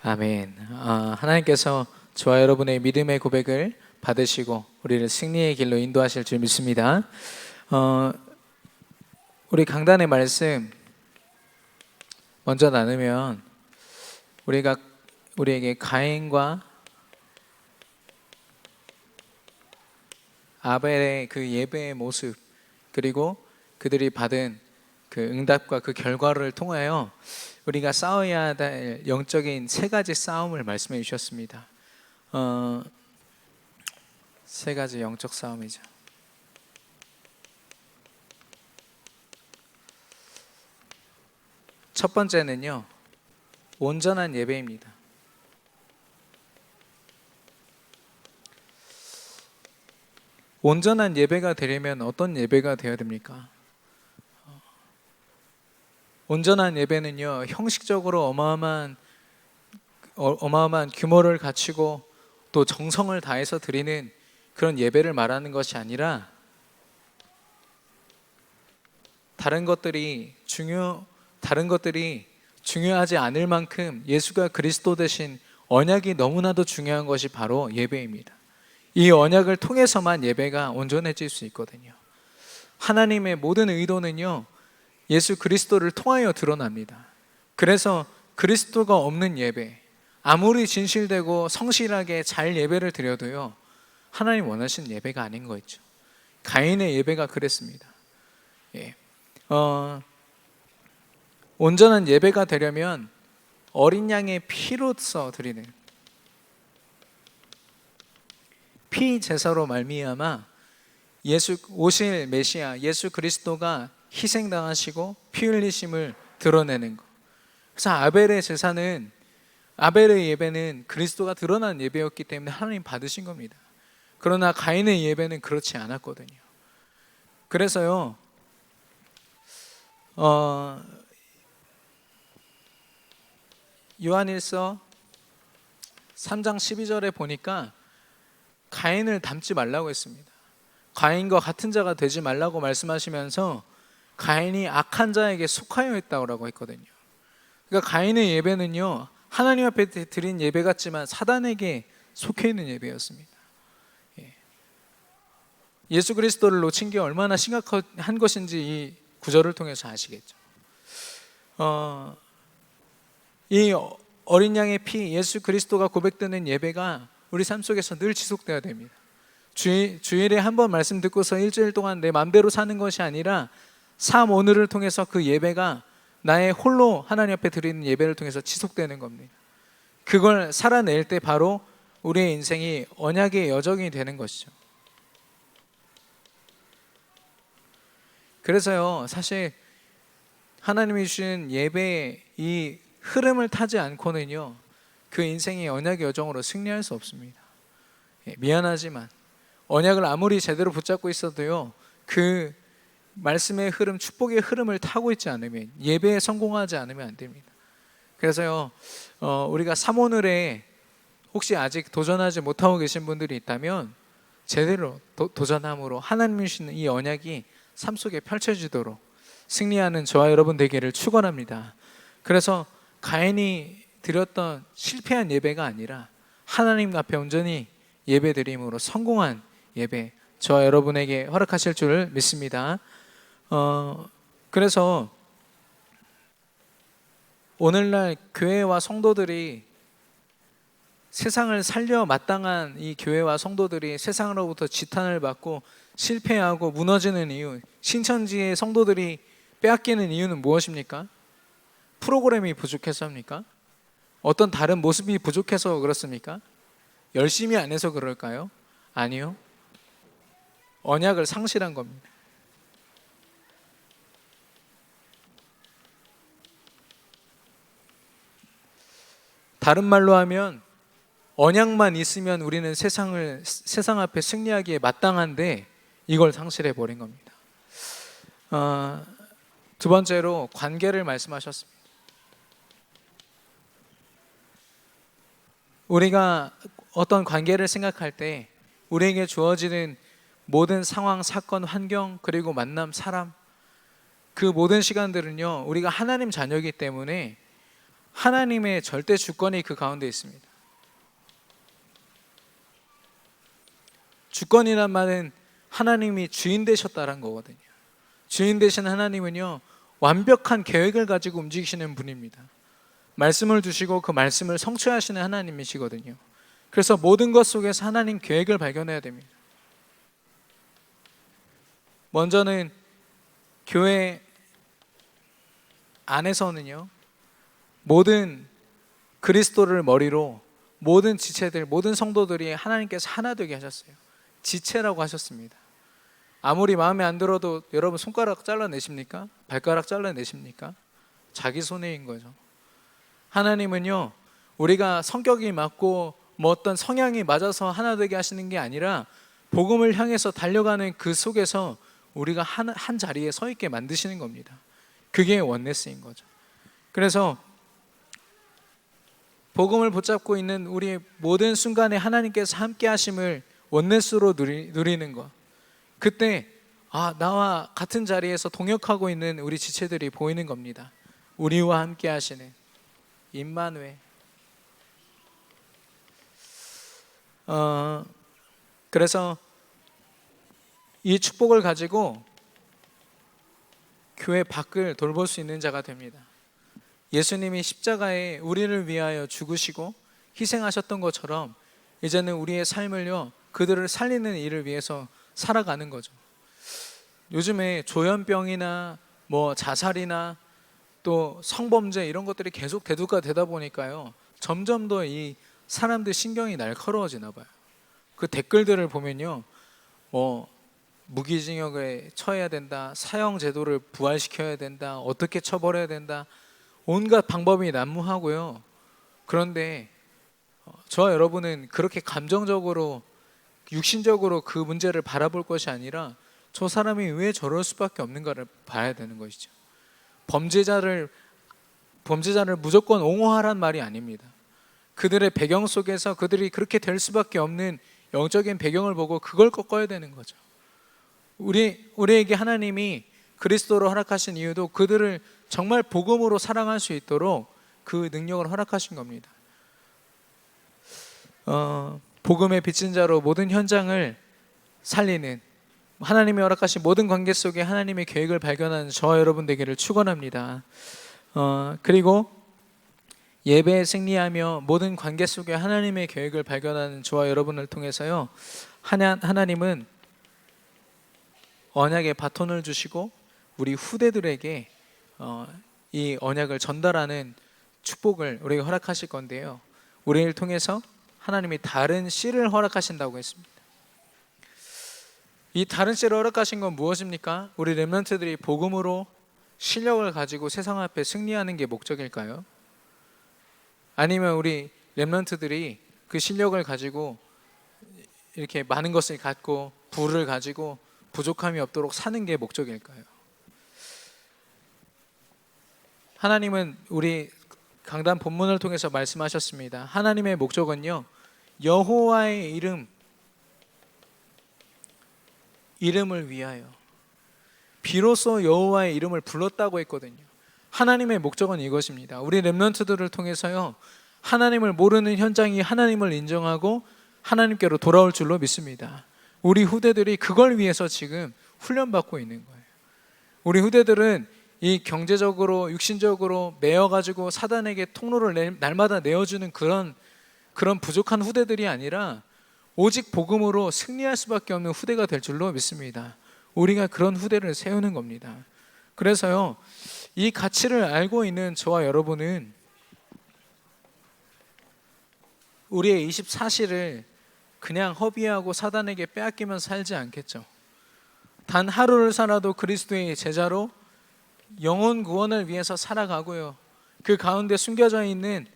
아멘. 하나님께서 저와 여러분의 믿음의 고백을 받으시고 우리를 승리의 길로 인도하실 줄 믿습니다. 우리 강단의 말씀 먼저 나누면 우리에게 가인과 아벨의 그 예배의 모습, 그리고 그들이 받은 그 응답과 그 결과를 통하여 우리가 싸워야 될 영적인 세 가지 싸움을 말씀해 주셨습니다. 세 가지 영적 싸움이죠. 첫 번째는요, 온전한 예배입니다. 온전한 예배가 되려면 어떤 예배가 되어야 됩니까? 온전한 예배는요, 형식적으로 어마어마한 규모를 갖추고 또 정성을 다해서 드리는 그런 예배를 말하는 것이 아니라 다른 것들이 중요하지 않을 만큼 예수가 그리스도 되신 언약이 너무나도 중요한 것이 바로 예배입니다. 이 언약을 통해서만 예배가 온전해질 수 있거든요. 하나님의 모든 의도는요, 예수 그리스도를 통하여 드러납니다. 그래서 그리스도가 없는 예배, 아무리 진실되고 성실하게 잘 예배를 드려도요, 하나님 원하시는 예배가 아닌 거 있죠. 가인의 예배가 그랬습니다. 온전한 예배가 되려면 어린 양의 피로써 드리는 피 제사로 말미암아 오실 메시아 예수 그리스도가 희생당하시고 피 흘리심을 드러내는 것. 그래서 아벨의 예배는 그리스도가 드러난 예배였기 때문에 하나님 받으신 겁니다. 그러나 가인의 예배는 그렇지 않았거든요. 그래서요, 요한일서 3장 12절에 보니까 가인을 닮지 말라고 했습니다. 가인과 같은 자가 되지 말라고 말씀하시면서 가인이 악한 자에게 속하여 있다고 했거든요. 그러니까 가인의 예배는요, 하나님 앞에 드린 예배 같지만 사단에게 속해 있는 예배였습니다. 예수 그리스도를 놓친 게 얼마나 심각한 것인지 이 구절을 통해서 아시겠죠. 이 어린 양의 피, 예수 그리스도가 고백되는 예배가 우리 삶 속에서 늘 지속되어야 됩니다. 주일에 한 번 말씀 듣고서 일주일 동안 내 마음대로 사는 것이 아니라 삶 오늘을 통해서 그 예배가 나의 홀로 하나님 앞에 드리는 예배를 통해서 지속되는 겁니다. 그걸 살아낼 때 바로 우리의 인생이 언약의 여정이 되는 것이죠. 그래서요, 사실 하나님이 주신 예배의 이 흐름을 타지 않고는요, 그 인생의 언약의 여정으로 승리할 수 없습니다. 미안하지만 언약을 아무리 제대로 붙잡고 있어도요, 그 말씀의 흐름, 축복의 흐름을 타고 있지 않으면, 예배에 성공하지 않으면 안 됩니다. 그래서요, 우리가 삼오늘에 혹시 아직 도전하지 못하고 계신 분들이 있다면 제대로 도전함으로 하나님이 주시는 이 언약이 삶 속에 펼쳐지도록 승리하는 저와 여러분 되기를 축원합니다. 그래서 가인이 드렸던 실패한 예배가 아니라 하나님 앞에 온전히 예배드림으로 성공한 예배, 저와 여러분에게 허락하실 줄 믿습니다. 그래서 오늘날 교회와 성도들이 세상을 살려 마땅한 이 교회와 성도들이 세상으로부터 지탄을 받고 실패하고 무너지는 이유, 신천지의 성도들이 빼앗기는 이유는 무엇입니까? 프로그램이 부족해서입니까? 어떤 다른 모습이 부족해서 그렇습니까? 열심히 안 해서 그럴까요? 아니요. 언약을 상실한 겁니다. 다른 말로 하면 언약만 있으면 우리는 세상 앞에 승리하기에 마땅한데 이걸 상실해 버린 겁니다. 두 번째로 관계를 말씀하셨습니다. 우리가 어떤 관계를 생각할 때 우리에게 주어지는 모든 상황, 사건, 환경, 그리고 만남, 사람, 그 모든 시간들은요, 우리가 하나님 자녀이기 때문에 하나님의 절대 주권이 그 가운데 있습니다. 주권이란 말은 하나님이 주인 되셨다는 거거든요. 주인 되신 하나님은요, 완벽한 계획을 가지고 움직이시는 분입니다. 말씀을 주시고 그 말씀을 성취하시는 하나님이시거든요. 그래서 모든 것 속에서 하나님 계획을 발견해야 됩니다. 먼저는 교회 안에서는요, 모든 그리스도를 머리로 모든 지체들, 모든 성도들이 하나님께서 하나 되게 하셨어요. 지체라고 하셨습니다. 아무리 마음에 안 들어도 여러분 손가락 잘라내십니까? 발가락 잘라내십니까? 자기 손해인 거죠. 하나님은요, 우리가 성격이 맞고 뭐 어떤 성향이 맞아서 하나 되게 하시는 게 아니라 복음을 향해서 달려가는 그 속에서 우리가 한 자리에 서 있게 만드시는 겁니다. 그게 원네스인 거죠. 그래서 복음을 붙잡고 있는 우리 모든 순간에 하나님께서 함께 하심을 원네스로 누리는 것. 그때 나와 같은 자리에서 동역하고 있는 우리 지체들이 보이는 겁니다. 우리와 함께 하시는 임마누엘. 그래서 이 축복을 가지고 교회 밖을 돌볼 수 있는 자가 됩니다. 예수님이 십자가에 우리를 위하여 죽으시고 희생하셨던 것처럼 이제는 우리의 삶을요, 그들을 살리는 일을 위해서 살아가는 거죠. 요즘에 조현병이나 뭐 자살이나 또 성범죄 이런 것들이 계속 대두가 되다 보니까요, 점점 더 이 사람들 신경이 날카로워지나 봐요. 그 댓글들을 보면요, 뭐 무기징역에 처해야 된다, 사형 제도를 부활시켜야 된다, 어떻게 처벌해야 된다, 온갖 방법이 난무하고요. 그런데 저와 여러분은 그렇게 감정적으로 육신적으로 그 문제를 바라볼 것이 아니라 저 사람이 왜 저럴 수밖에 없는가를 봐야 되는 것이죠. 범죄자를 무조건 옹호하란 말이 아닙니다. 그들의 배경 속에서 그들이 그렇게 될 수밖에 없는 영적인 배경을 보고 그걸 꺾어야 되는 거죠. 우리에게 하나님이 그리스도로 허락하신 이유도 그들을 정말 복음으로 사랑할 수 있도록 그 능력을 허락하신 겁니다. 복음의 빚진 자로 모든 현장을 살리는, 하나님이 허락하신 모든 관계 속에 하나님의 계획을 발견하는 저와 여러분 되기를 축원합니다. 그리고 예배에 승리하며 모든 관계 속에 하나님의 계획을 발견하는 저와 여러분을 통해서요, 하나님은 언약의 바톤을 주시고 우리 후대들에게 이 언약을 전달하는 축복을 우리에게 허락하실 건데요, 우리를 통해서 하나님이 다른 씨를 허락하신다고 했습니다. 이 다른 씨를 허락하신 건 무엇입니까? 우리 렘넌트들이 복음으로 실력을 가지고 세상 앞에 승리하는 게 목적일까요? 아니면 우리 렘넌트들이 그 실력을 가지고 이렇게 많은 것을 갖고 부를 가지고 부족함이 없도록 사는 게 목적일까요? 하나님은 우리 강단 본문을 통해서 말씀하셨습니다. 하나님의 목적은요, 여호와의 이름을 위하여, 비로소 여호와의 이름을 불렀다고 했거든요. 하나님의 목적은 이것입니다. 우리 렘넌트들을 통해서요, 하나님을 모르는 현장이 하나님을 인정하고 하나님께로 돌아올 줄로 믿습니다. 우리 후대들이 그걸 위해서 지금 훈련받고 있는 거예요. 우리 후대들은 이 경제적으로 육신적으로 매여가지고 사단에게 통로를 날마다 내어주는 그런 부족한 후대들이 아니라 오직 복음으로 승리할 수밖에 없는 후대가 될 줄로 믿습니다. 우리가 그런 후대를 세우는 겁니다. 그래서요, 이 가치를 알고 있는 저와 여러분은 우리의 24시를 그냥 허비하고 사단에게 빼앗기면서 살지 않겠죠. 단 하루를 살아도 그리스도의 제자로 영혼 구원을 위해서 살아가고요, 그 가운데 숨겨져 있는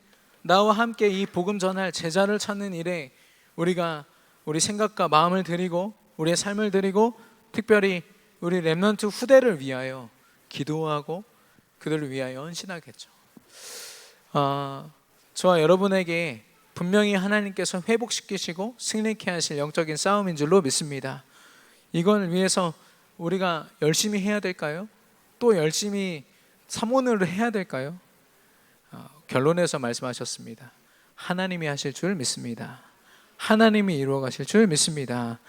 나와 함께 이 복음 전할 제자를 찾는 일에 우리가 우리 생각과 마음을 드리고 우리의 삶을 드리고 특별히 우리 렘넌트 후대를 위하여 기도하고 그들을 위하여 헌신하겠죠. 저와 여러분에게 분명히 하나님께서 회복시키시고 승리케 하실 영적인 싸움인 줄로 믿습니다. 이걸 위해서 우리가 열심히 해야 될까요? 또 열심히 사모를 해야 될까요? 결론에서 말씀하셨습니다. 하나님이 하실 줄 믿습니다. 하나님이 이루어 가실 줄 믿습니다.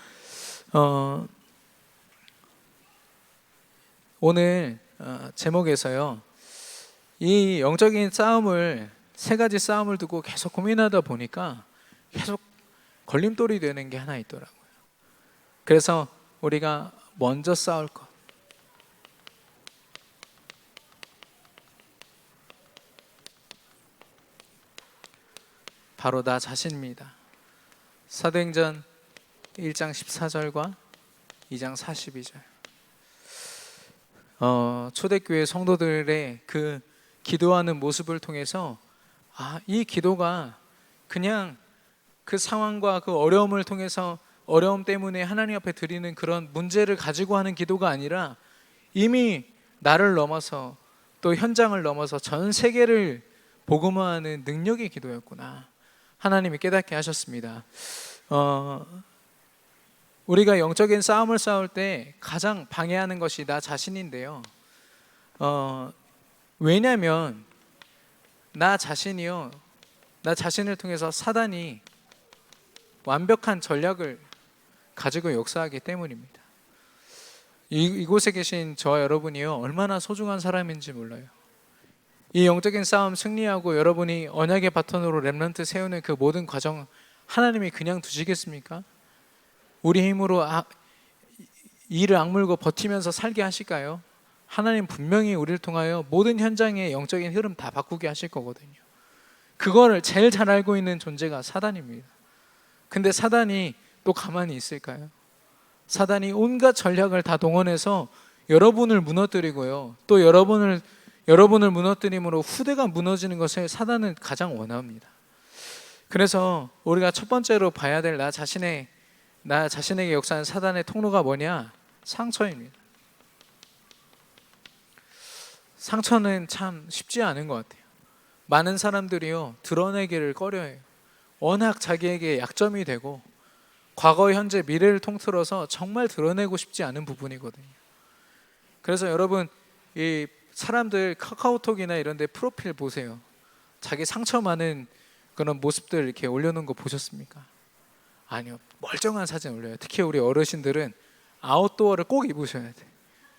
오늘 제목에서요, 이 영적인 싸움을, 세 가지 싸움을 두고 계속 고민하다 보니까 계속 걸림돌이 되는 게 하나 있더라고요. 그래서 우리가 먼저 싸울 것, 바로 나 자신입니다. 사도행전 1장 14절과 2장 42절. 초대교회 성도들의 그 기도하는 모습을 통해서 이 기도가 그냥 그 상황과 그 어려움을 통해서, 어려움 때문에 하나님 앞에 드리는 그런 문제를 가지고 하는 기도가 아니라 이미 나를 넘어서 또 현장을 넘어서 전 세계를 복음화하는 능력의 기도였구나, 하나님이 깨닫게 하셨습니다. 우리가 영적인 싸움을 싸울 때 가장 방해하는 것이 나 자신인데요. 왜냐하면 나 자신을 통해서 사단이 완벽한 전략을 가지고 역사하기 때문입니다. 이곳에 계신 저와 여러분이요, 얼마나 소중한 사람인지 몰라요. 이 영적인 싸움 승리하고 여러분이 언약의 바톤으로 렘넌트 세우는 그 모든 과정, 하나님이 그냥 두시겠습니까? 우리 힘으로 이를 악물고 버티면서 살게 하실까요? 하나님 분명히 우리를 통하여 모든 현장의 영적인 흐름 다 바꾸게 하실 거거든요. 그거를 제일 잘 알고 있는 존재가 사단입니다. 근데 사단이 또 가만히 있을까요? 사단이 온갖 전략을 다 동원해서 여러분을 무너뜨리고요, 또 여러분을 무너뜨림으로 후대가 무너지는 것을 사단은 가장 원합니다. 그래서 우리가 첫 번째로 봐야 될 나 자신에게 역사하는 사단의 통로가 뭐냐? 상처입니다. 상처는 참 쉽지 않은 것 같아요. 많은 사람들이요, 드러내기를 꺼려해요. 워낙 자기에게 약점이 되고 과거, 현재, 미래를 통틀어서 정말 드러내고 싶지 않은 부분이거든요. 그래서 여러분, 이 사람들 카카오톡이나 이런 데 프로필 보세요. 자기 상처 많은 그런 모습들 이렇게 올려놓은 거 보셨습니까? 아니요, 멀쩡한 사진 올려요. 특히 우리 어르신들은 아웃도어를 꼭 입으셔야 돼.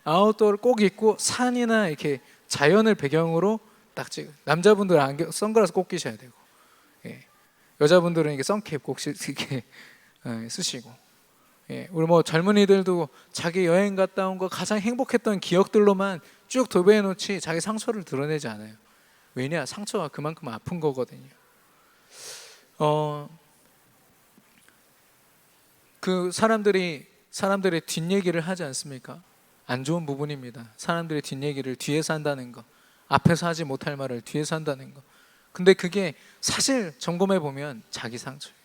아웃도어를 꼭 입고 산이나 이렇게 자연을 배경으로 딱 찍어요. 남자분들은 선글라스 꼭 끼셔야 되고, 여자분들은 이게 선캡 꼭 이렇게 쓰시고, 우리 뭐 젊은이들도 자기 여행 갔다 온 거 가장 행복했던 기억들로만 쭉 도배해 놓지 자기 상처를 드러내지 않아요. 왜냐? 상처가 그만큼 아픈 거거든요. 그 사람들의 뒷얘기를 하지 않습니까? 안 좋은 부분입니다. 사람들의 뒷얘기를 뒤에서 한다는 거, 앞에서 하지 못할 말을 뒤에서 한다는 거. 근데 그게 사실 점검해 보면 자기 상처예요.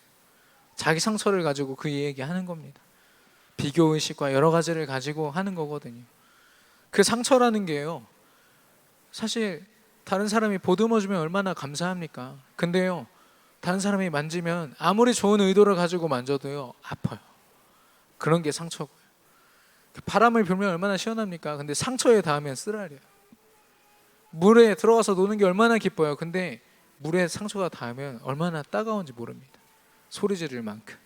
자기 상처를 가지고 그 얘기 하는 겁니다. 비교의식과 여러 가지를 가지고 하는 거거든요. 그 상처라는 게요, 사실 다른 사람이 보듬어주면 얼마나 감사합니까? 근데요, 다른 사람이 만지면 아무리 좋은 의도를 가지고 만져도요, 아파요. 그런 게 상처고요. 바람을 불면 얼마나 시원합니까? 근데 상처에 닿으면 쓰라려요. 물에 들어가서 노는 게 얼마나 기뻐요. 근데 물에 상처가 닿으면 얼마나 따가운지 모릅니다. 소리 지를 만큼.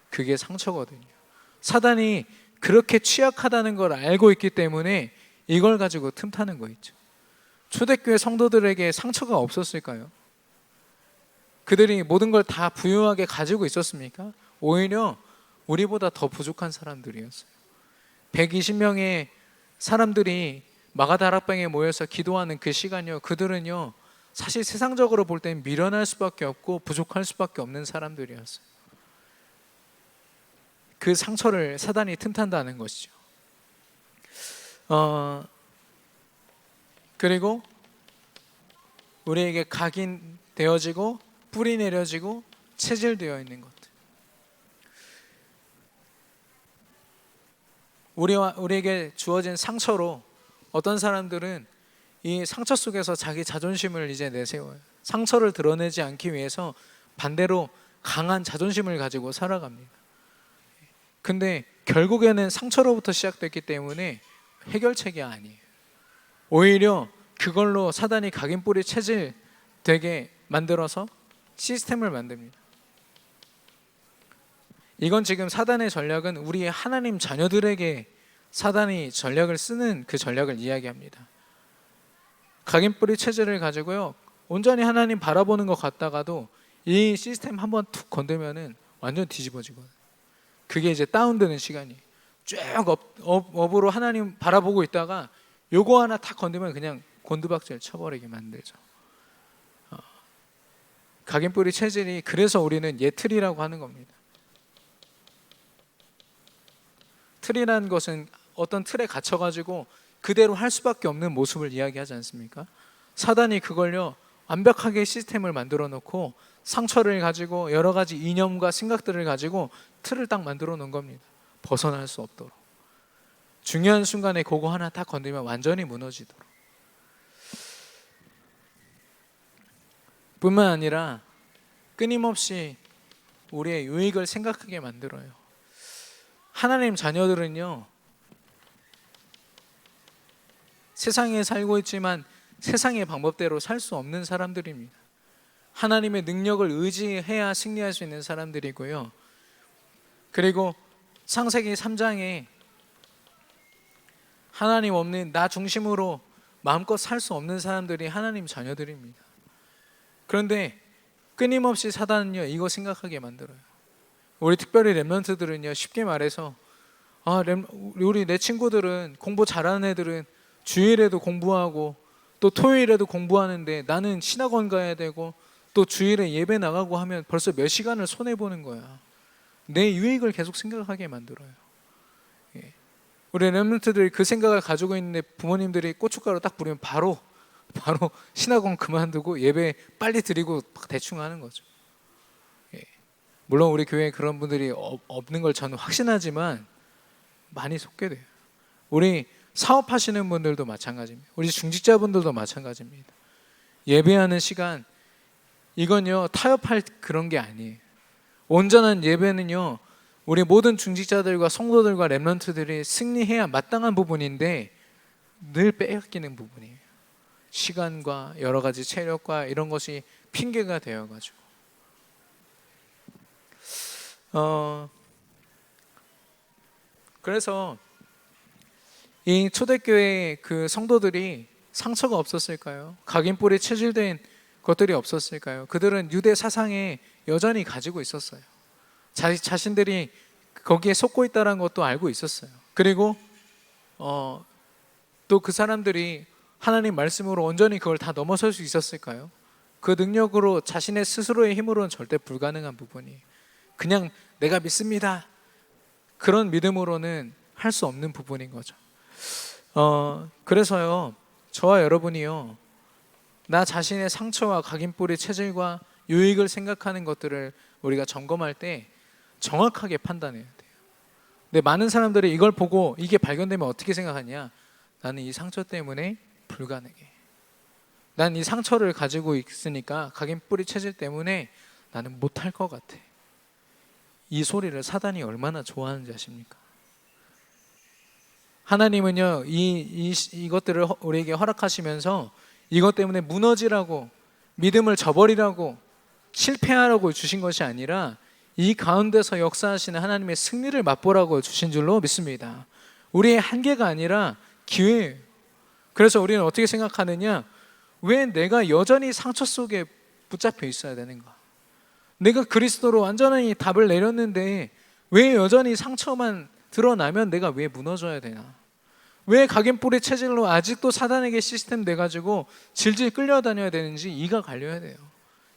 그게 상처거든요. 사단이 그렇게 취약하다는 걸 알고 있기 때문에 이걸 가지고 틈타는 거 있죠. 초대교회 성도들에게 상처가 없었을까요? 그들이 모든 걸 다 부유하게 가지고 있었습니까? 오히려 우리보다 더 부족한 사람들이었어요. 120명의 사람들이 마가다락방에 모여서 기도하는 그 시간이요, 그들은요, 사실 세상적으로 볼 땐 미련할 수밖에 없고 부족할 수밖에 없는 사람들이었어요. 그 상처를 사단이 틈탄다는 것이죠. 그리고 우리에게 각인되어지고 뿌리 내려지고 체질되어 있는 것들, 우리에게 주어진 상처로 어떤 사람들은 이 상처 속에서 자기 자존심을 이제 내세워요. 상처를 드러내지 않기 위해서 반대로 강한 자존심을 가지고 살아갑니다. 근데 결국에는 상처로부터 시작됐기 때문에 해결책이 아니에요. 오히려 그걸로 사단이 각인뿌리 체질 되게 만들어서 시스템을 만듭니다. 이건 지금 사단의 전략은 우리의 하나님 자녀들에게 사단이 전략을 쓰는 그 전략을 이야기합니다. 각인뿌리 체질을 가지고요, 온전히 하나님 바라보는 것 같다가도 이 시스템 한번 툭 건들면은 완전 뒤집어지거든요. 그게 이제 다운되는 시간이 쭉 업으로 하나님 바라보고 있다가 요거 하나 탁 건들면 그냥 곤두박질 쳐버리게 만들죠. 각인뿌리 체질이, 그래서 우리는 예틀이라고 하는 겁니다. 틀이라는 것은 어떤 틀에 갇혀가지고 그대로 할 수밖에 없는 모습을 이야기하지 않습니까? 사단이 그걸요 완벽하게 시스템을 만들어 놓고 상처를 가지고 여러 가지 이념과 생각들을 가지고 틀을 딱 만들어 놓은 겁니다. 벗어날 수 없도록. 중요한 순간에 그거 하나 딱 건들면 완전히 무너지도록. 뿐만 아니라 끊임없이 우리의 유익을 생각하게 만들어요. 하나님 자녀들은요, 세상에 살고 있지만 세상의 방법대로 살 수 없는 사람들입니다. 하나님의 능력을 의지해야 승리할 수 있는 사람들이고요. 그리고 창세기 3장에 하나님 없는 나 중심으로 마음껏 살 수 없는 사람들이 하나님 자녀들입니다. 그런데 끊임없이 사단은요 이거 생각하게 만들어요. 우리 특별히 렘넌트들은요, 쉽게 말해서 우리 내 친구들은, 공부 잘하는 애들은 주일에도 공부하고 또 토요일에도 공부하는데 나는 신학원 가야 되고 또 주일에 예배 나가고 하면 벌써 몇 시간을 손해보는 거야. 내 유익을 계속 생각하게 만들어요. 우리 렘넌트들이 그 생각을 가지고 있는데 부모님들이 고춧가루 딱 뿌리면 바로 신학원 그만두고 예배 빨리 드리고 대충 하는 거죠. 물론 우리 교회에 그런 분들이 없는 걸 저는 확신하지만 많이 속게 돼요. 우리 사업하시는 분들도 마찬가지입니다. 우리 중직자분들도 마찬가지입니다. 예배하는 시간, 이건요 타협할 그런 게 아니에요. 온전한 예배는요 우리 모든 중직자들과 성도들과 렘넌트들이 승리해야 마땅한 부분인데 늘 빼앗기는 부분이에요. 시간과 여러 가지 체력과 이런 것이 핑계가 되어가지고 그래서 이 초대교회 그 성도들이 상처가 없었을까요? 각인뿌리 체질된 것들이 없었을까요? 그들은 유대 사상에 여전히 가지고 있었어요. 자신들이 거기에 속고 있다는 것도 알고 있었어요. 그리고 또 그 사람들이 하나님 말씀으로 온전히 그걸 다 넘어설 수 있었을까요? 그 능력으로 자신의 스스로의 힘으로는 절대 불가능한 부분이에요. 그냥 내가 믿습니다, 그런 믿음으로는 할 수 없는 부분인 거죠. 그래서요 저와 여러분이요 나 자신의 상처와 각인뿌리 체질과 유익을 생각하는 것들을 우리가 점검할 때 정확하게 판단해야 돼요. 근데 많은 사람들이 이걸 보고 이게 발견되면 어떻게 생각하냐? 나는 이 상처 때문에 불가능해. 난 이 상처를 가지고 있으니까 각인뿌리 체질 때문에 나는 못할 것 같아. 이 소리를 사단이 얼마나 좋아하는지 아십니까? 하나님은요 이것들을 우리에게 허락하시면서 이것 때문에 무너지라고, 믿음을 저버리라고, 실패하라고 주신 것이 아니라 이 가운데서 역사하시는 하나님의 승리를 맛보라고 주신 줄로 믿습니다. 우리의 한계가 아니라 기회예요. 그래서 우리는 어떻게 생각하느냐? 왜 내가 여전히 상처 속에 붙잡혀 있어야 되는가? 내가 그리스도로 완전히 답을 내렸는데 왜 여전히 상처만 드러나면 내가 왜 무너져야 되나? 왜 각인뿌리 체질로 아직도 사단에게 시스템 돼가지고 질질 끌려다녀야 되는지 이가 갈려야 돼요.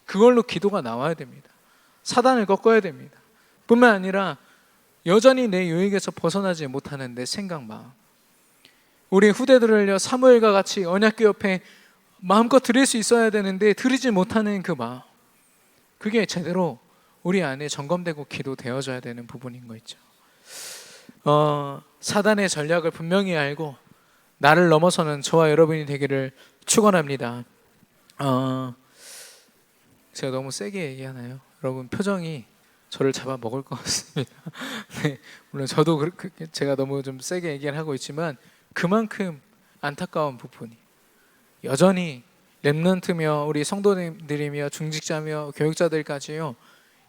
그걸로 기도가 나와야 됩니다. 사단을 꺾어야 됩니다. 뿐만 아니라 여전히 내 유익에서 벗어나지 못하는 내 생각, 마음. 우리 후대들을요 사무엘과 같이 언약궤 옆에 마음껏 드릴 수 있어야 되는데 드리지 못하는 그 마음, 그게 제대로 우리 안에 점검되고 기도되어져야 되는 부분인 거 있죠. 사단의 전략을 분명히 알고 나를 넘어서는 저와 여러분이 되기를 축원합니다. 제가 너무 세게 얘기하나요? 여러분 표정이 저를 잡아먹을 것 같습니다. 네, 물론 저도 제가 너무 좀 세게 얘기를 하고 있지만 그만큼 안타까운 부분이 여전히 렘넌트며 우리 성도님들이며 중직자며 교육자들까지요,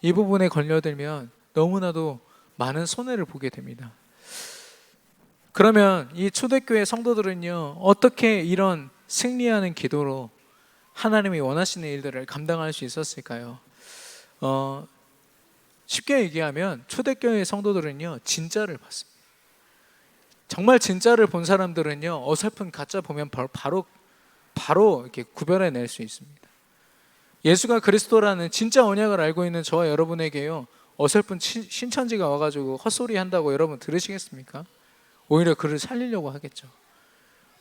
이 부분에 걸려들면 너무나도 많은 손해를 보게 됩니다. 그러면 이 초대교회 성도들은요, 어떻게 이런 승리하는 기도로 하나님이 원하시는 일들을 감당할 수 있었을까요? 쉽게 얘기하면 초대교회 성도들은요, 진짜를 봤습니다. 정말 진짜를 본 사람들은요, 어설픈 가짜 보면 바로 이렇게 구별해낼 수 있습니다. 예수가 그리스도라는 진짜 언약을 알고 있는 저와 여러분에게요, 어설픈 신천지가 와가지고 헛소리 한다고 여러분 들으시겠습니까? 오히려 그를 살리려고 하겠죠.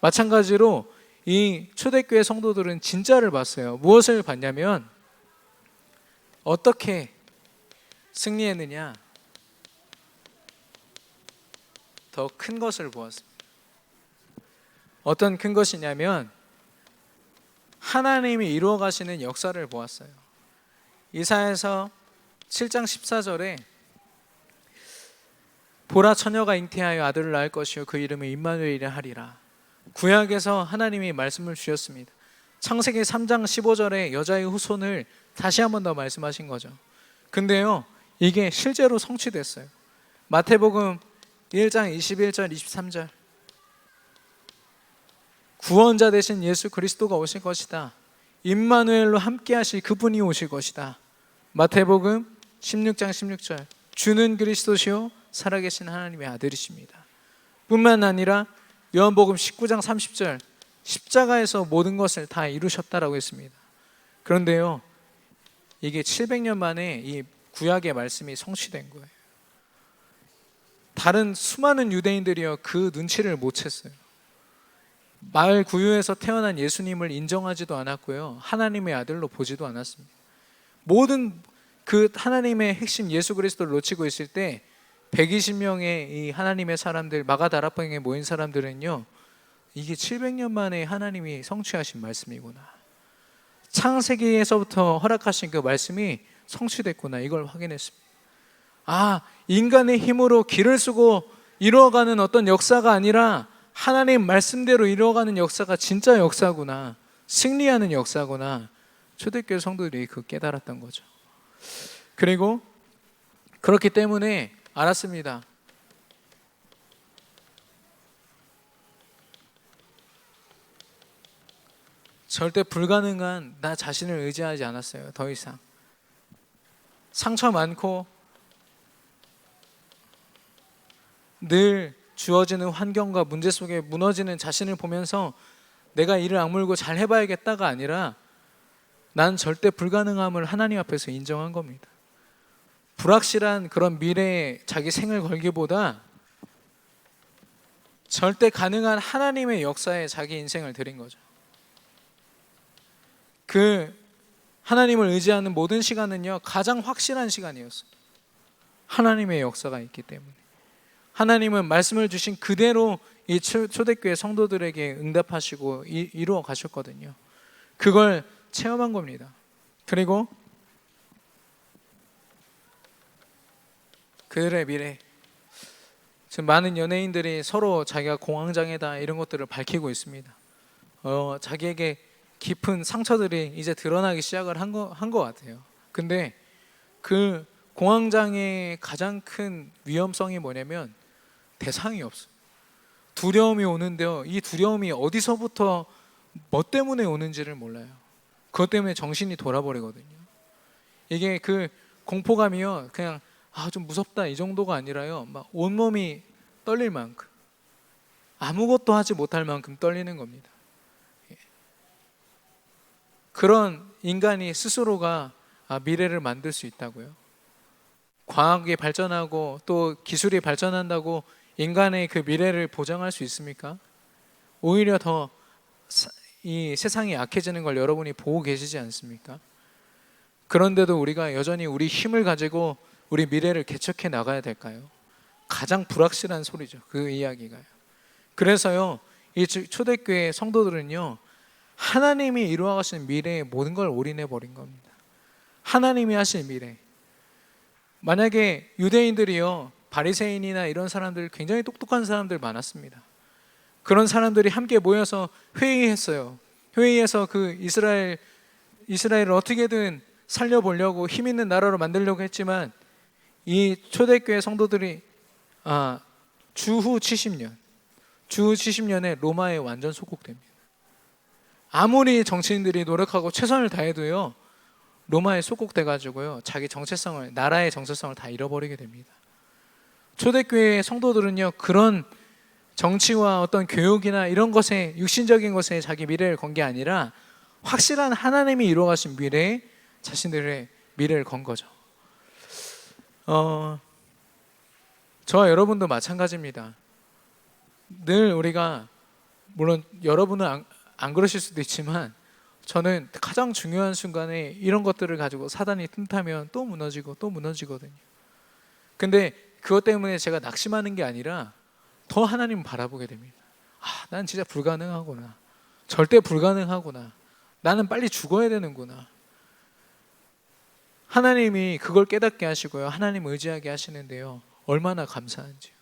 마찬가지로 이 초대교회 성도들은 진짜를 봤어요. 무엇을 봤냐면, 어떻게 승리했느냐, 더 큰 것을 보았습니다. 어떤 큰 것이냐면 하나님이 이루어 가시는 역사를 보았어요. 이사야서 7장 14절에 보라, 처녀가 잉태하여 아들을 낳을 것이요 그 이름을 임마누엘이라 하리라. 구약에서 하나님이 말씀을 주셨습니다. 창세기 3장 15절에 여자의 후손을 다시 한 번 더 말씀하신 거죠. 근데요, 이게 실제로 성취됐어요. 마태복음 1장 21절 23절, 구원자 되신 예수 그리스도가 오실 것이다. 임마누엘로 함께 하실 그분이 오실 것이다. 마태복음 16장 16절, 주는 그리스도시요 살아계신 하나님의 아들이십니다. 뿐만 아니라 요한복음 19장 30절, 십자가에서 모든 것을 다 이루셨다라고 했습니다. 그런데요, 이게 700년 만에 이 구약의 말씀이 성취된 거예요. 다른 수많은 유대인들이요, 그 눈치를 못 챘어요. 마을 구유에서 태어난 예수님을 인정하지도 않았고요, 하나님의 아들로 보지도 않았습니다. 모든 그 하나님의 핵심 예수 그리스도를 놓치고 있을 때 120명의 이 하나님의 사람들, 마가다락방에 모인 사람들은요, 이게 700년 만에 하나님이 성취하신 말씀이구나, 창세기에서부터 허락하신 그 말씀이 성취됐구나, 이걸 확인했습니다. 인간의 힘으로 길을 쓰고 이루어가는 어떤 역사가 아니라 하나님 말씀대로 이루어가는 역사가 진짜 역사구나, 승리하는 역사구나, 초대교회 성도들이 그 깨달았던 거죠. 그리고 그렇기 때문에 알았습니다. 절대 불가능한 나 자신을 의지하지 않았어요. 더 이상 상처 많고 늘 주어지는 환경과 문제 속에 무너지는 자신을 보면서 내가 이를 악물고 잘 해봐야겠다가 아니라, 난 절대 불가능함을 하나님 앞에서 인정한 겁니다. 불확실한 그런 미래에 자기 생을 걸기보다 절대 가능한 하나님의 역사에 자기 인생을 드린 거죠. 그 하나님을 의지하는 모든 시간은요, 가장 확실한 시간이었어요. 하나님의 역사가 있기 때문에. 하나님은 말씀을 주신 그대로 이 초대교회 성도들에게 응답하시고 이루어 가셨거든요. 그걸 체험한 겁니다. 그리고 그들의 미래, 지금 많은 연예인들이 서로 자기가 공황장애다 이런 것들을 밝히고 있습니다. 자기에게 깊은 상처들이 이제 드러나기 시작을 한 것 같아요. 근데 그 공황장애의 가장 큰 위험성이 뭐냐면 대상이 없어요. 두려움이 오는데요, 이 두려움이 어디서부터 뭐 때문에 오는지를 몰라요. 그것 때문에 정신이 돌아버리거든요. 이게 그 공포감이요, 그냥 좀 무섭다 이 정도가 아니라요, 막 온몸이 떨릴 만큼, 아무것도 하지 못할 만큼 떨리는 겁니다. 그런 인간이 스스로가 미래를 만들 수 있다고요? 과학이 발전하고 또 기술이 발전한다고 인간의 그 미래를 보장할 수 있습니까? 오히려 더 이 세상이 약해지는 걸 여러분이 보고 계시지 않습니까? 그런데도 우리가 여전히 우리 힘을 가지고 우리 미래를 개척해 나가야 될까요? 가장 불확실한 소리죠, 그 이야기가요. 그래서요, 이 초대교회 성도들은요, 하나님이 이루어 가시는 미래에 모든 걸 올인해 버린 겁니다. 하나님이 하실 미래. 만약에 유대인들이요, 바리새인이나 이런 사람들, 굉장히 똑똑한 사람들 많았습니다. 그런 사람들이 함께 모여서 회의했어요. 회의에서 그 이스라엘을 어떻게든 살려보려고 힘 있는 나라로 만들려고 했지만 이 초대교회 성도들이 주후 70년에 로마에 완전 속국됩니다. 아무리 정치인들이 노력하고 최선을 다해도요, 로마에 속국돼가지고요, 자기 정체성을, 나라의 정체성을 다 잃어버리게 됩니다. 초대교회 성도들은요, 그런 정치와 어떤 교육이나 이런 것에, 육신적인 것에 자기 미래를 건 게 아니라 확실한 하나님이 이루어가신 미래에 자신들의 미래를 건 거죠. 저와 여러분도 마찬가지입니다. 늘 우리가, 물론 여러분은 안 그러실 수도 있지만, 저는 가장 중요한 순간에 이런 것들을 가지고 사단이 틈타면 또 무너지고 또 무너지거든요. 근데 그것 때문에 제가 낙심하는 게 아니라 더 하나님을 바라보게 됩니다. 난 진짜 불가능하구나. 절대 불가능하구나. 나는 빨리 죽어야 되는구나. 하나님이 그걸 깨닫게 하시고요, 하나님 의지하게 하시는데요, 얼마나 감사한지요.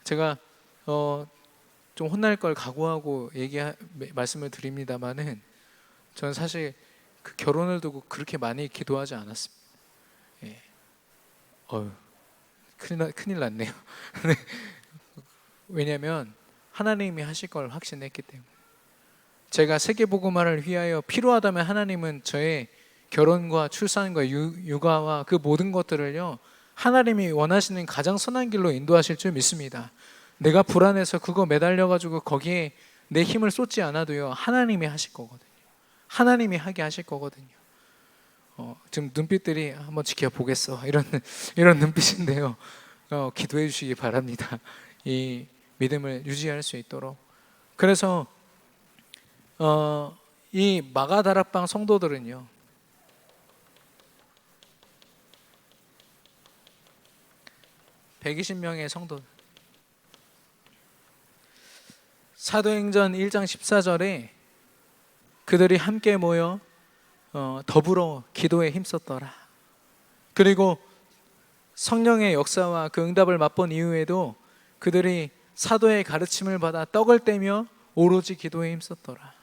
제가 좀 혼날 걸 각오하고 말씀을 드립니다만은, 저는 사실 그 결혼을 두고 그렇게 많이 기도하지 않았습니다. 큰일 났네요. 왜냐하면 하나님이 하실 걸 확신했기 때문에. 제가 세계복음화를 위하여 필요하다면 하나님은 저의 결혼과 출산과 육아와 그 모든 것들을요, 하나님이 원하시는 가장 선한 길로 인도하실 줄 믿습니다. 내가 불안해서 그거 매달려가지고 거기에 내 힘을 쏟지 않아도요, 하나님이 하실 거거든요. 하나님이 하게 하실 거거든요. 지금 눈빛들이 한번 지켜보겠어, 이런 눈빛인데요, 기도해 주시기 바랍니다. 이 믿음을 유지할 수 있도록. 그래서 이 마가다락방 성도들은요, 120명의 성도, 사도행전 1장 14절에 그들이 함께 모여 더불어 기도에 힘썼더라. 그리고 성령의 역사와 그 응답을 맛본 이후에도 그들이 사도의 가르침을 받아 떡을 떼며 오로지 기도에 힘썼더라.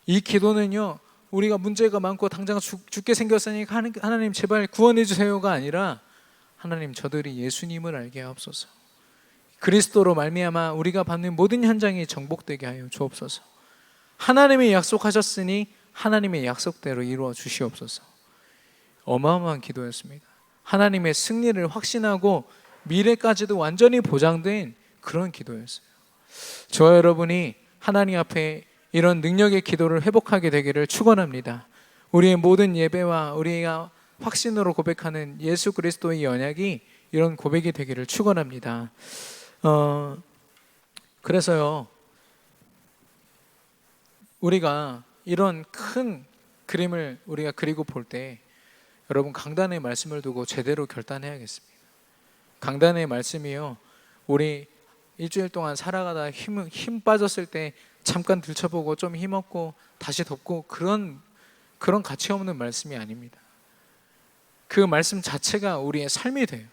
이 기도는요, 우리가 문제가 많고 당장 죽게 생겼으니까 하나님 제발 구원해 주세요가 아니라, 하나님 저들이 예수님을 알게 하옵소서. 그리스도로 말미암아 우리가 받는 모든 현장이 정복되게 하여 주옵소서. 하나님이 약속하셨으니 하나님의 약속대로 이루어 주시옵소서. 어마어마한 기도였습니다. 하나님의 승리를 확신하고 미래까지도 완전히 보장된 그런 기도였어요. 저와 여러분이 하나님 앞에 이런 능력의 기도를 회복하게 되기를 축원합니다. 우리의 모든 예배와 우리가 확신으로 고백하는 예수 그리스도의 언약이 이런 고백이 되기를 축원합니다. 그래서요, 우리가 이런 큰 그림을 우리가 그리고 볼 때, 여러분 강단의 말씀을 두고 제대로 결단해야겠습니다. 강단의 말씀이요, 우리 일주일 동안 살아가다 힘 빠졌을 때 잠깐 들춰보고 좀 힘없고 다시 덮고 그런 가치 없는 말씀이 아닙니다. 그 말씀 자체가 우리의 삶이 돼요.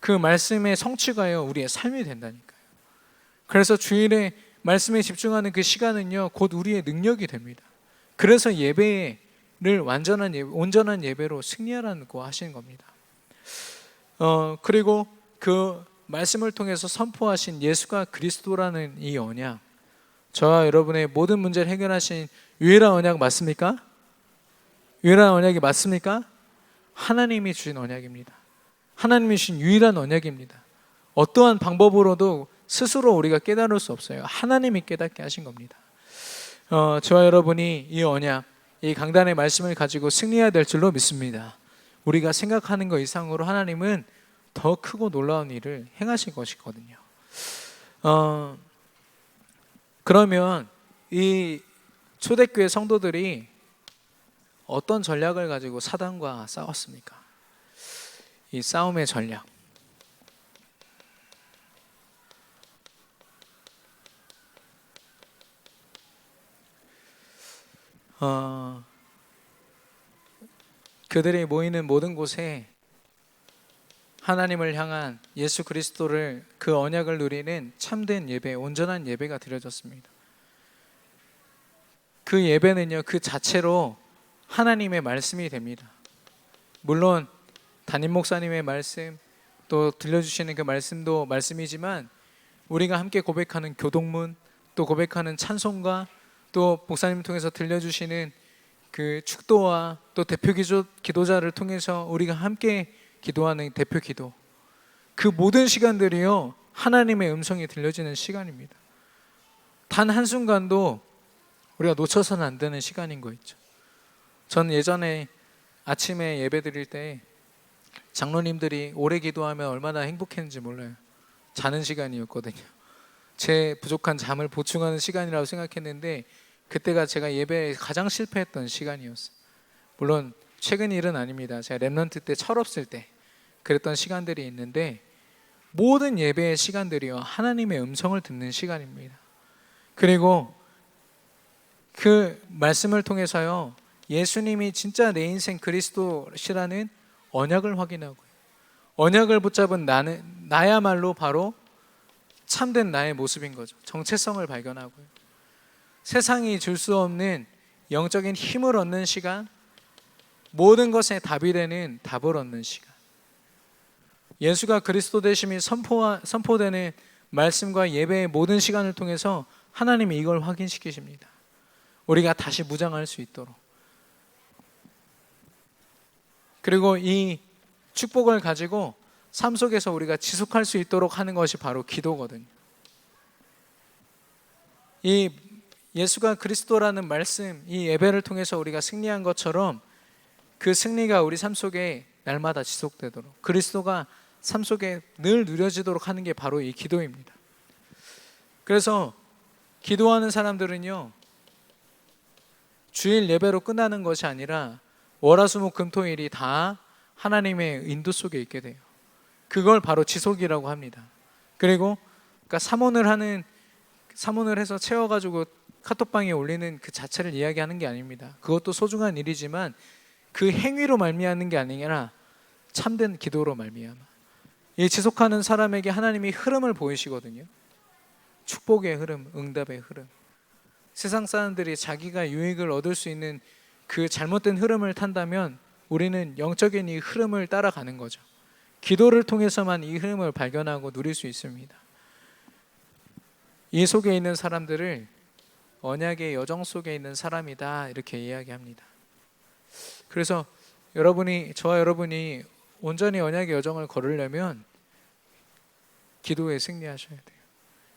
그 말씀의 성취가요, 우리의 삶이 된다니까요. 그래서 주일에 말씀에 집중하는 그 시간은요, 곧 우리의 능력이 됩니다. 그래서 예배를 온전한 예배로 승리하라고 하시는 겁니다. 그리고 그 말씀을 통해서 선포하신 예수가 그리스도라는 이 언약, 저와 여러분의 모든 문제를 해결하신 유일한 언약 맞습니까? 유일한 언약이 맞습니까? 하나님이 주신 언약입니다. 하나님이 주신 유일한 언약입니다. 어떠한 방법으로도 스스로 우리가 깨달을 수 없어요. 하나님이 깨닫게 하신 겁니다. 저와 여러분이 이 언약, 이 강단의 말씀을 가지고 승리해야 될 줄로 믿습니다. 우리가 생각하는 것 이상으로 하나님은 더 크고 놀라운 일을 행하실 것이거든요. 그러면 이 초대교회 성도들이 어떤 전략을 가지고 사단과 싸웠습니까? 이 싸움의 전략. 그들이 모이는 모든 곳에 하나님을 향한 예수 그리스도를, 그 언약을 누리는 참된 예배, 온전한 예배가 드려졌습니다. 그 예배는요, 그 자체로 하나님의 말씀이 됩니다. 물론 담임 목사님의 말씀, 또 들려주시는 그 말씀도 말씀이지만, 우리가 함께 고백하는 교동문, 또 고백하는 찬송가, 또 목사님 통해서 들려주시는 그 축도와 또 대표 기도자를 통해서 우리가 함께 기도하는 대표 기도, 그 모든 시간들이요, 하나님의 음성이 들려지는 시간입니다. 단 한순간도 우리가 놓쳐서는 안 되는 시간인 거 있죠. 전 예전에 아침에 예배 드릴 때 장로님들이 오래 기도하면 얼마나 행복했는지 몰라요. 자는 시간이었거든요. 제 부족한 잠을 보충하는 시간이라고 생각했는데, 그때가 제가 예배에 가장 실패했던 시간이었어요. 물론 최근 일은 아닙니다. 제가 랩런트 때 철없을 때 그랬던 시간들이 있는데, 모든 예배의 시간들이요, 하나님의 음성을 듣는 시간입니다. 그리고 그 말씀을 통해서요, 예수님이 진짜 내 인생 그리스도시라는 언약을 확인하고요, 언약을 붙잡은 나야말로 바로 참된 나의 모습인 거죠. 정체성을 발견하고요, 세상이 줄 수 없는 영적인 힘을 얻는 시간, 모든 것에 답이 되는 답을 얻는 시간, 예수가 그리스도 되심이 선포되는 말씀과 예배의 모든 시간을 통해서 하나님이 이걸 확인시키십니다. 우리가 다시 무장할 수 있도록. 그리고 이 축복을 가지고 삶 속에서 우리가 지속할 수 있도록 하는 것이 바로 기도거든요. 이 예수가 그리스도라는 말씀, 이 예배를 통해서 우리가 승리한 것처럼 그 승리가 우리 삶 속에 날마다 지속되도록, 그리스도가 삶 속에 늘 누려지도록 하는 게 바로 이 기도입니다. 그래서 기도하는 사람들은요, 주일 예배로 끝나는 것이 아니라 월화수목금토일이 다 하나님의 인도 속에 있게 돼요. 그걸 바로 지속이라고 합니다. 그리고 그러니까 사모를 해서 채워가지고 카톡방에 올리는 그 자체를 이야기하는 게 아닙니다. 그것도 소중한 일이지만 그 행위로 말미암는 게 아니라 참된 기도로 말미암아 이 지속하는 사람에게 하나님이 흐름을 보이시거든요. 축복의 흐름, 응답의 흐름. 세상 사람들이 자기가 유익을 얻을 수 있는 그 잘못된 흐름을 탄다면 우리는 영적인 이 흐름을 따라가는 거죠. 기도를 통해서만 이 흐름을 발견하고 누릴 수 있습니다. 이 속에 있는 사람들을 언약의 여정 속에 있는 사람이다, 이렇게 이야기합니다. 그래서 저와 여러분이 온전히 언약의 여정을 걸으려면 기도에 승리하셔야 돼요.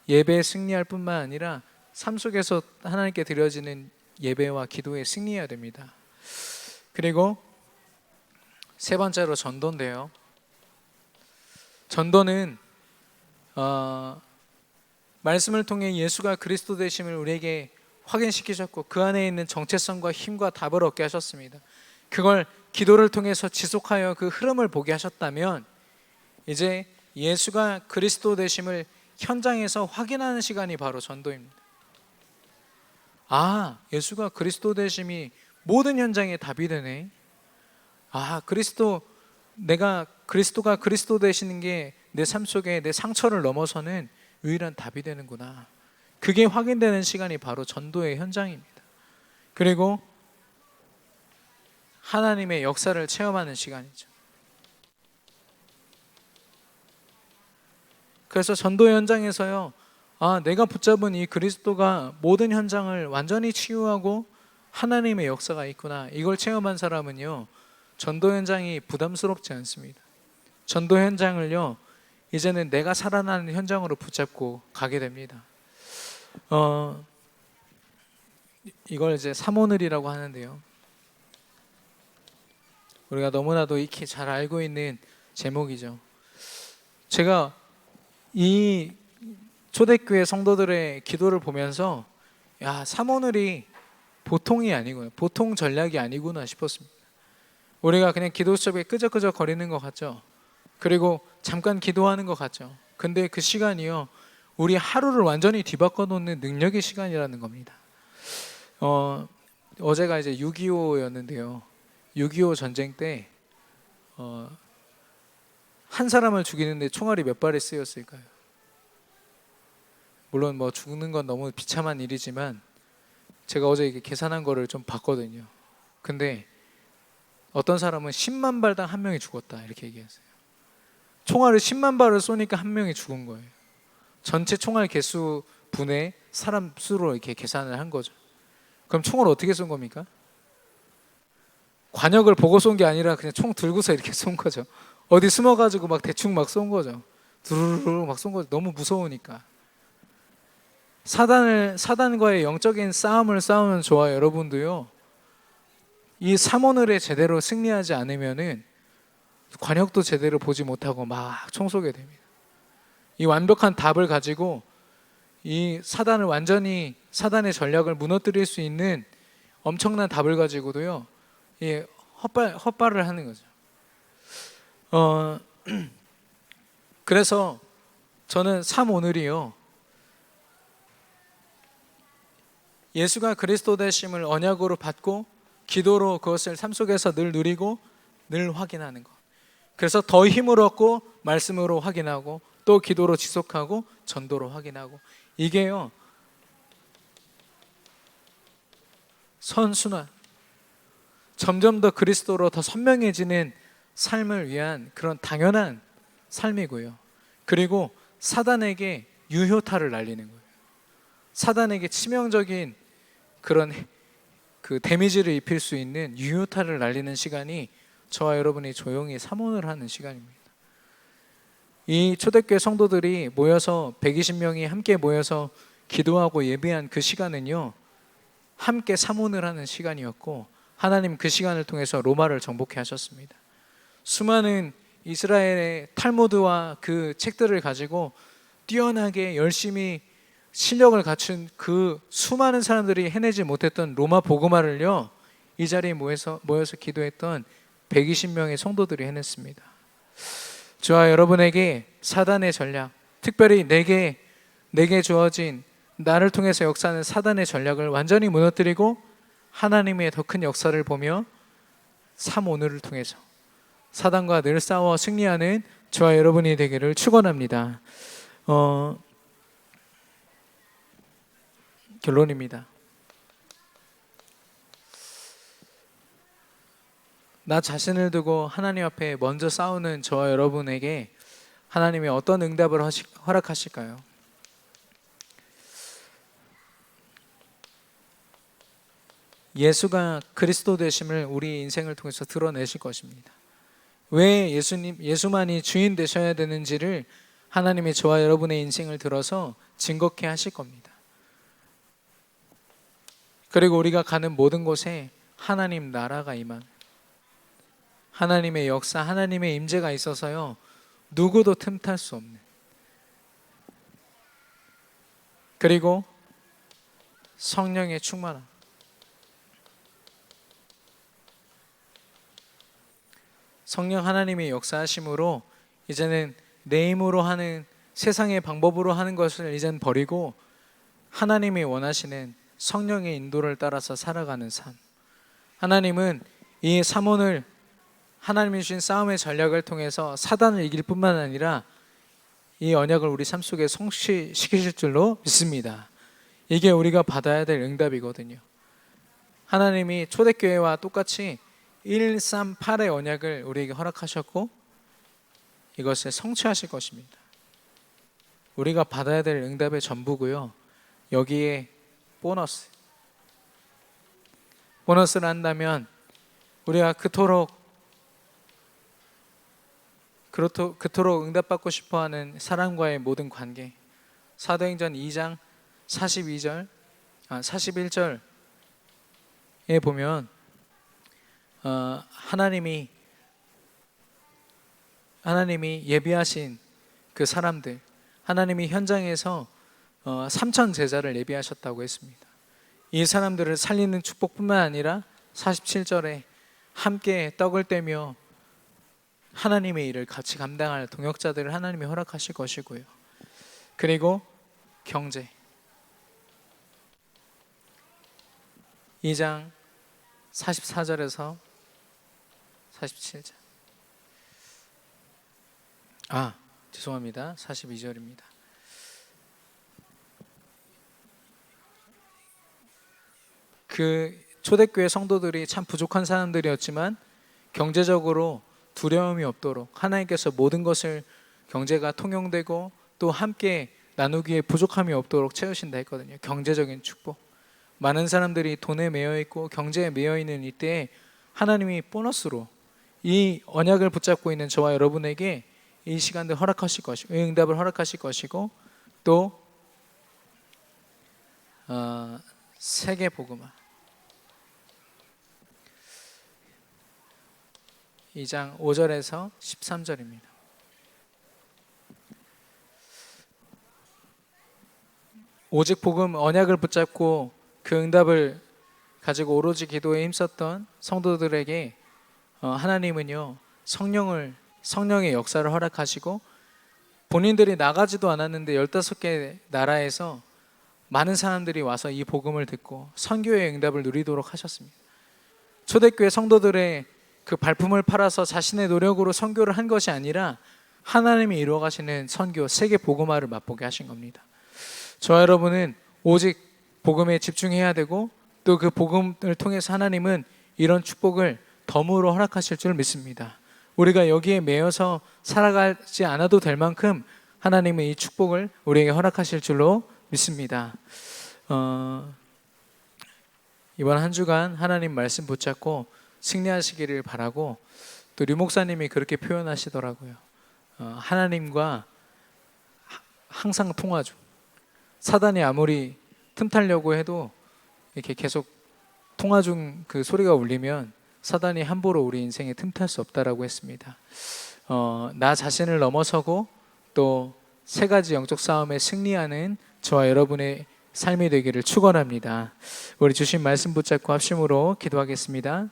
예배에 승리할 뿐만 아니라 삶 속에서 하나님께 드려지는 예배와 기도에 승리해야 됩니다. 그리고 세 번째로 전도인데요. 전도는 말씀을 통해 예수가 그리스도 되심을 우리에게 확인시키셨고 그 안에 있는 정체성과 힘과 답을 얻게 하셨습니다. 그걸 기도를 통해서 지속하여 그 흐름을 보게 하셨다면 이제 예수가 그리스도 되심을 현장에서 확인하는 시간이 바로 전도입니다. 아, 예수가 그리스도 되심이 모든 현장에 답이 되네. 아, 그리스도가 그리스도 되시는 게 내 삶 속에 내 상처를 넘어서는 유일한 답이 되는구나. 그게 확인되는 시간이 바로 전도의 현장입니다. 그리고 하나님의 역사를 체험하는 시간이죠. 그래서 전도 현장에서요, 내가 붙잡은 이 그리스도가 모든 현장을 완전히 치유하고 하나님의 역사가 있구나, 이걸 체험한 사람은요, 전도 현장이 부담스럽지 않습니다. 전도 현장을요, 이제는 내가 살아나는 현장으로 붙잡고 가게 됩니다. 이걸 이제 사모늘이라고 하는데요, 우리가 너무나도 익히 잘 알고 있는 제목이죠. 제가 이 초대교회 성도들의 기도를 보면서 사모늘이 보통이 아니구나, 보통 전략이 아니구나 싶었습니다. 우리가 그냥 기도 속에 끄적끄적 거리는 것 같죠. 그리고 잠깐 기도하는 것 같죠. 근데 그 시간이요, 우리 하루를 완전히 뒤바꿔 놓는 능력의 시간이라는 겁니다. 어제가 이제 6.25였는데요 6.25 전쟁 때 한 사람을 죽이는데 총알이 몇 발이 쓰였을까요? 물론 죽는 건 너무 비참한 일이지만 제가 어제 이렇게 계산한 거를 좀 봤거든요. 근데 어떤 사람은 10만 발당 한 명이 죽었다 이렇게 얘기했어요. 총알을 10만 발을 쏘니까 한 명이 죽은 거예요. 전체 총알 개수 분의 사람 수로 이렇게 계산을 한 거죠. 그럼 총을 어떻게 쏜 겁니까? 관역을 보고 쏜 게 아니라 그냥 총 들고서 이렇게 쏜 거죠. 어디 숨어가지고 막 대충 막 쏜 거죠. 두루루루 막 쏜 거죠. 너무 무서우니까. 사단과의 영적인 싸움을 싸우면 좋아요. 여러분도요. 이 삼오늘에 제대로 승리하지 않으면은 관역도 제대로 보지 못하고 막 총 쏘게 됩니다. 이 완벽한 답을 가지고 이 사단을 완전히 사단의 전략을 무너뜨릴 수 있는 엄청난 답을 가지고도요. 이 헛발을 하는 거죠. 그래서 저는 삼오늘이요. 예수가 그리스도 되심을 언약으로 받고 기도로 그것을 삶 속에서 늘 누리고 늘 확인하는 것. 그래서 더 힘을 얻고 말씀으로 확인하고 또 기도로 지속하고 전도로 확인하고 이게요. 선순환 점점 더 그리스도로 더 선명해지는 삶을 위한 그런 당연한 삶이고요. 그리고 사단에게 유효타를 날리는 거예요. 사단에게 치명적인 그런 그 데미지를 입힐 수 있는 유효타를 날리는 시간이 저와 여러분이 조용히 사모를 하는 시간입니다. 이 초대교회 성도들이 모여서 120명이 함께 모여서 기도하고 예배한 그 시간은요, 함께 사모를 하는 시간이었고 하나님 그 시간을 통해서 로마를 정복해 하셨습니다. 수많은 이스라엘의 탈무드와 그 책들을 가지고 뛰어나게 열심히 실력을 갖춘 그 수많은 사람들이 해내지 못했던 로마 복음화를요, 이 자리에 모여서 기도했던 120명의 성도들이 해냈습니다. 저와 여러분에게 사단의 전략, 특별히 내게 주어진 나를 통해서 역사하는 사단의 전략을 완전히 무너뜨리고 하나님의 더 큰 역사를 보며 삼오늘을 통해서 사단과 늘 싸워 승리하는 저와 여러분이 되기를 축원합니다. 결론입니다. 나 자신을 두고 하나님 앞에 먼저 싸우는 저와 여러분에게 하나님이 어떤 응답을 허락하실까요? 예수가 그리스도 되심을 우리 인생을 통해서 드러내실 것입니다. 왜 예수만이 주인 되셔야 되는지를 하나님이 저와 여러분의 인생을 들어서 증거케 하실 겁니다. 그리고 우리가 가는 모든 곳에 하나님 나라가 임하는, 하나님의 역사, 하나님의 임재가 있어서요, 누구도 틈탈 수 없는, 그리고 성령의 충만함, 성령 하나님의 역사하심으로 이제는 내 힘으로 하는, 세상의 방법으로 하는 것을 이제는 버리고 하나님이 원하시는 성령의 인도를 따라서 살아가는 삶. 하나님은 이 삼원을 하나님이 주신 싸움의 전략을 통해서 사단을 이길 뿐만 아니라 이 언약을 우리 삶 속에 성취시키실 줄로 믿습니다. 이게 우리가 받아야 될 응답이거든요. 하나님이 초대교회와 똑같이 138의 언약을 우리에게 허락하셨고 이것을 성취하실 것입니다. 우리가 받아야 될 응답의 전부고요. 여기에 보너스를 한다면 우리가 그토록 응답받고 싶어하는 사람과의 모든 관계, 사도행전 2장 41절에 보면 하나님이 예비하신 그 사람들, 하나님이 현장에서 3천 제자를 예비하셨다고 했습니다. 이 사람들을 살리는 축복뿐만 아니라 47절에 함께 떡을 떼며 하나님의 일을 같이 감당할 동역자들을 하나님이 허락하실 것이고요. 그리고 경제 2장 44절에서 47절 죄송합니다. 42절입니다. 그 초대교회 성도들이 참 부족한 사람들이었지만 경제적으로 두려움이 없도록 하나님께서 모든 것을 경제가 통용되고 또 함께 나누기에 부족함이 없도록 채우신다 했거든요. 경제적인 축복. 많은 사람들이 돈에 매여 있고 경제에 매여 있는 이때에 하나님이 보너스로 이 언약을 붙잡고 있는 저와 여러분에게 이 시간들 허락하실 것이고 응답을 허락하실 것이고 또 세계 복음화 2장 5절에서 13절입니다. 오직 복음 언약을 붙잡고 그 응답을 가지고 오로지 기도에 힘썼던 성도들에게 하나님은요 성령의 역사를 허락하시고 본인들이 나가지도 않았는데 15개 나라에서 많은 사람들이 와서 이 복음을 듣고 선교의 응답을 누리도록 하셨습니다. 초대교회 성도들의 그 발품을 팔아서 자신의 노력으로 선교를 한 것이 아니라 하나님이 이루어가시는 선교 세계 복음화를 맛보게 하신 겁니다. 저와 여러분은 오직 복음에 집중해야 되고 또 그 복음을 통해서 하나님은 이런 축복을 덤으로 허락하실 줄 믿습니다. 우리가 여기에 매여서 살아가지 않아도 될 만큼 하나님은 이 축복을 우리에게 허락하실 줄로 믿습니다. 이번 한 주간 하나님 말씀 붙잡고 승리하시기를 바라고 또 류 목사님이 그렇게 표현하시더라고요. 하나님과 항상 통화 중 사단이 아무리 틈타려고 해도 이렇게 계속 통화 중 그 소리가 울리면 사단이 함부로 우리 인생에 틈탈 수 없다라고 했습니다. 나 자신을 넘어서고 또 세 가지 영적 싸움에 승리하는 저와 여러분의 삶이 되기를 축원합니다. 우리 주신 말씀 붙잡고 합심으로 기도하겠습니다.